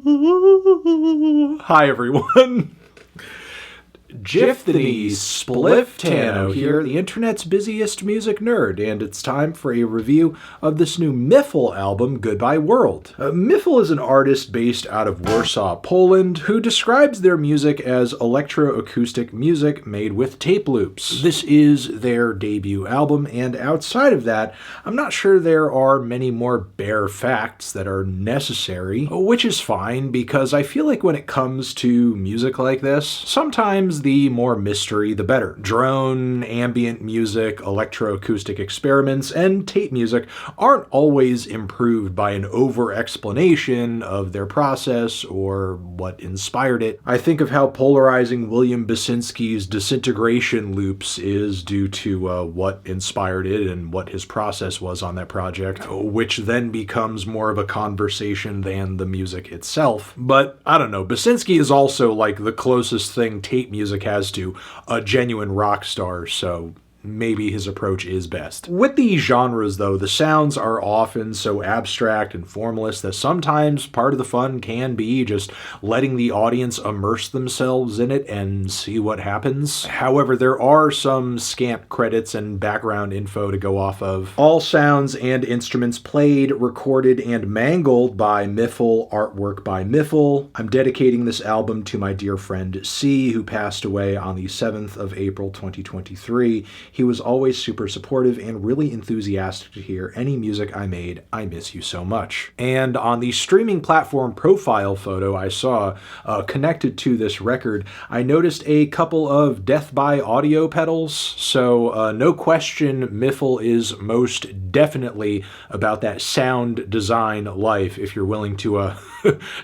Hi everyone. Jiffany Spliftano here, the internet's busiest music nerd, and it's time for a review of this new MIFFLE album, Goodbye World. MIFFLE is an artist based out of Warsaw, Poland, who describes their music as electroacoustic music made with tape loops. This is their debut album, and outside of that, I'm not sure there are many more bare facts that are necessary, which is fine because I feel like when it comes to music like this, sometimes the more mystery, the better. Drone, ambient music, electroacoustic experiments, and tape music aren't always improved by an over-explanation of their process or what inspired it. I think of how polarizing William Basinski's disintegration loops is due to what inspired it and what his process was on that project, which then becomes more of a conversation than the music itself. But I don't know, Basinski is also like the closest thing tape music has to a genuine rock star, so maybe his approach is best. With these genres, though, the sounds are often so abstract and formalist that sometimes part of the fun can be just letting the audience immerse themselves in it and see what happens. However, there are some scant credits and background info to go off of. All sounds and instruments played, recorded, and mangled by MIFFLE, artwork by MIFFLE. I'm dedicating this album to my dear friend C, who passed away on the 7th of April 2023. He was always super supportive and really enthusiastic to hear any music I made. I miss you so much. And on the streaming platform profile photo I saw connected to this record, I noticed a couple of death by audio pedals. So no question, MIFFLE is most definitely about that sound design life if you're willing to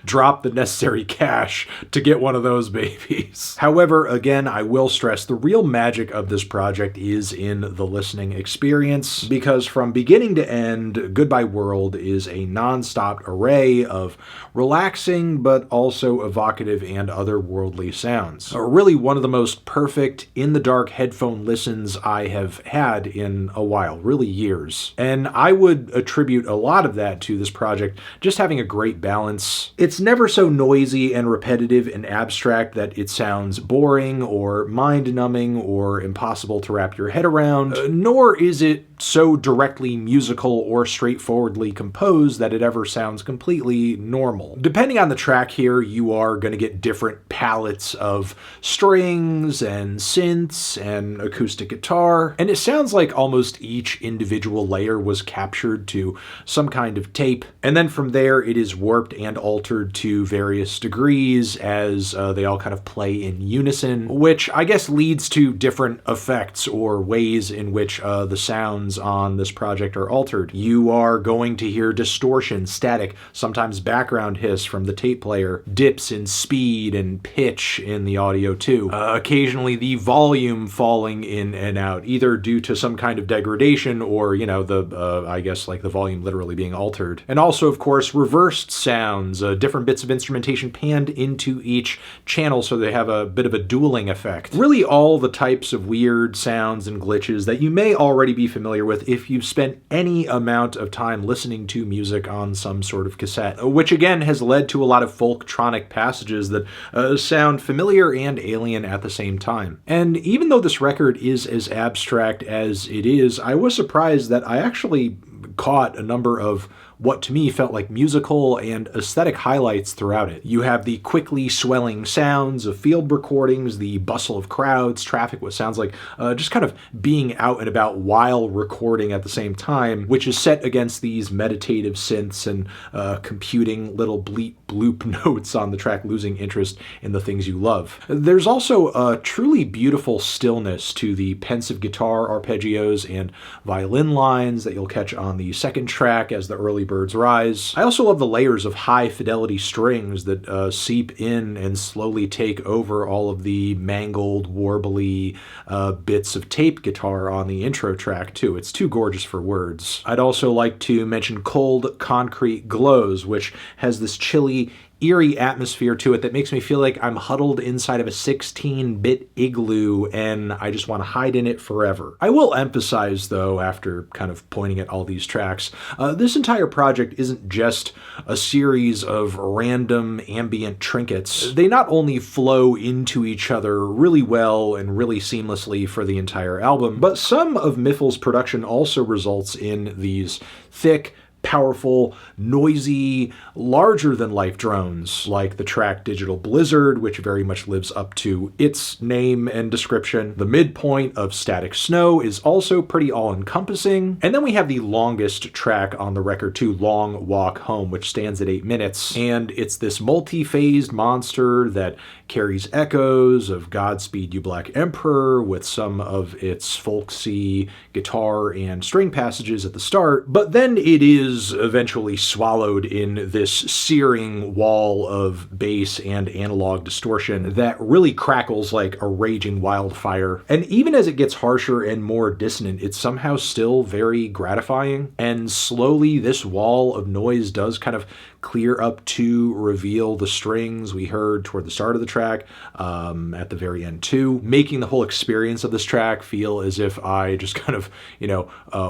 drop the necessary cash to get one of those babies. However, again, I will stress the real magic of this project is in the listening experience, because from beginning to end, Goodbye World is a non-stop array of relaxing but also evocative and otherworldly sounds. Really one of the most perfect in-the-dark headphone listens I have had in a while, really years. And I would attribute a lot of that to this project just having a great balance. It's never so noisy and repetitive and abstract that it sounds boring or mind-numbing or impossible to wrap your head around, nor is it so directly musical or straightforwardly composed that it ever sounds completely normal. Depending on the track here, you are going to get different palettes of strings and synths and acoustic guitar, and it sounds like almost each individual layer was captured to some kind of tape, and then from there it is warped and altered to various degrees as they all kind of play in unison, which I guess leads to different effects or ways in which the sounds on this project are altered. You are going to hear distortion, static, sometimes background hiss from the tape player, dips in speed and pitch in the audio too. Occasionally the volume falling in and out, either due to some kind of degradation or, you know, I guess like the volume literally being altered. And also, of course, reversed sounds, different bits of instrumentation panned into each channel so they have a bit of a dueling effect. Really all the types of weird sounds and glitches that you may already be familiar with if you've spent any amount of time listening to music on some sort of cassette, which again has led to a lot of folktronic passages that sound familiar and alien at the same time. And even though this record is as abstract as it is, I was surprised that I actually caught a number of what to me felt like musical and aesthetic highlights throughout it. You have the quickly swelling sounds of field recordings, the bustle of crowds, traffic, what sounds like just kind of being out and about while recording at the same time, which is set against these meditative synths and computing little bleep bloop notes on the track, losing interest in the things you love. There's also a truly beautiful stillness to the pensive guitar arpeggios and violin lines that you'll catch on the second track as the early birds rise. I also love the layers of high fidelity strings that seep in and slowly take over all of the mangled, warbly bits of tape guitar on the intro track too. It's too gorgeous for words. I'd also like to mention Cold Concrete Glows, which has this chilly, eerie atmosphere to it that makes me feel like I'm huddled inside of a 16-bit igloo and I just want to hide in it forever. I will emphasize, though, after kind of pointing at all these tracks, this entire project isn't just a series of random ambient trinkets. They not only flow into each other really well and really seamlessly for the entire album, but some of MIFFLE's production also results in these thick, powerful, noisy, larger-than-life drones, like the track Digital Blizzard, which very much lives up to its name and description. The midpoint of Static Snow is also pretty all-encompassing. And then we have the longest track on the record too, Long Walk Home, which stands at 8 minutes. And it's this multi-phased monster that carries echoes of Godspeed You Black Emperor with some of its folksy guitar and string passages at the start, but then it is eventually swallowed in this searing wall of bass and analog distortion that really crackles like a raging wildfire. And even as it gets harsher and more dissonant, it's somehow still very gratifying. And slowly this wall of noise does kind of clear up to reveal the strings we heard toward the start of the track, at the very end too, making the whole experience of this track feel as if I just kind of,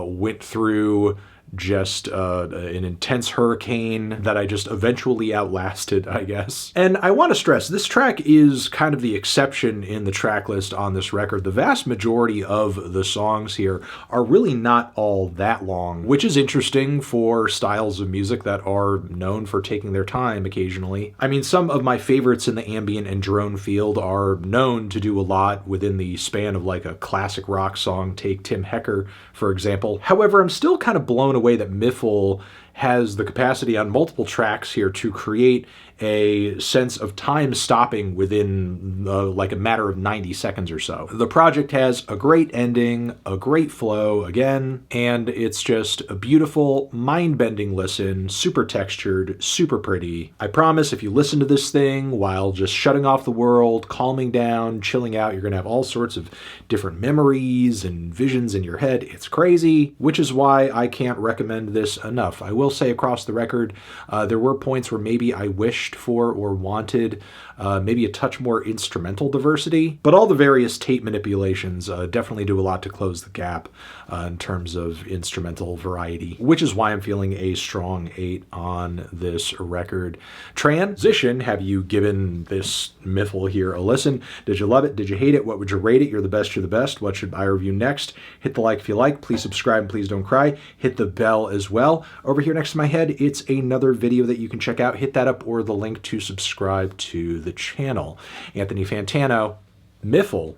went through just an intense hurricane that I just eventually outlasted, I guess. And I want to stress, this track is kind of the exception in the track list on this record. The vast majority of the songs here are really not all that long, which is interesting for styles of music that are known for taking their time occasionally. I mean, some of my favorites in the ambient and drone field are known to do a lot within the span of like a classic rock song. Take Tim Hecker, for example. However, I'm still kind of blown away that MIFFLE has the capacity on multiple tracks here to create a sense of time stopping within like a matter of 90 seconds or so. The project has a great ending, a great flow again, and it's just a beautiful, mind-bending listen, super textured, super pretty. I promise if you listen to this thing while just shutting off the world, calming down, chilling out, you're gonna have all sorts of different memories and visions in your head. It's crazy, which is why I can't recommend this enough. I will say across the record, there were points where maybe I wished for or wanted maybe a touch more instrumental diversity, but all the various tape manipulations definitely do a lot to close the gap in terms of instrumental variety, which is why I'm feeling a strong 8 on this record. Transition, have you given this MIFFLE here a listen? Did you love it? Did you hate it? What would you rate it? You're the best, you're the best. What should I review next? Hit the like if you like. Please subscribe and please don't cry. Hit the bell as well. Over here next to my head, it's another video that you can check out. Hit that up or the link to subscribe to the channel. Anthony Fantano, MIFFLE,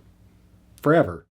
forever.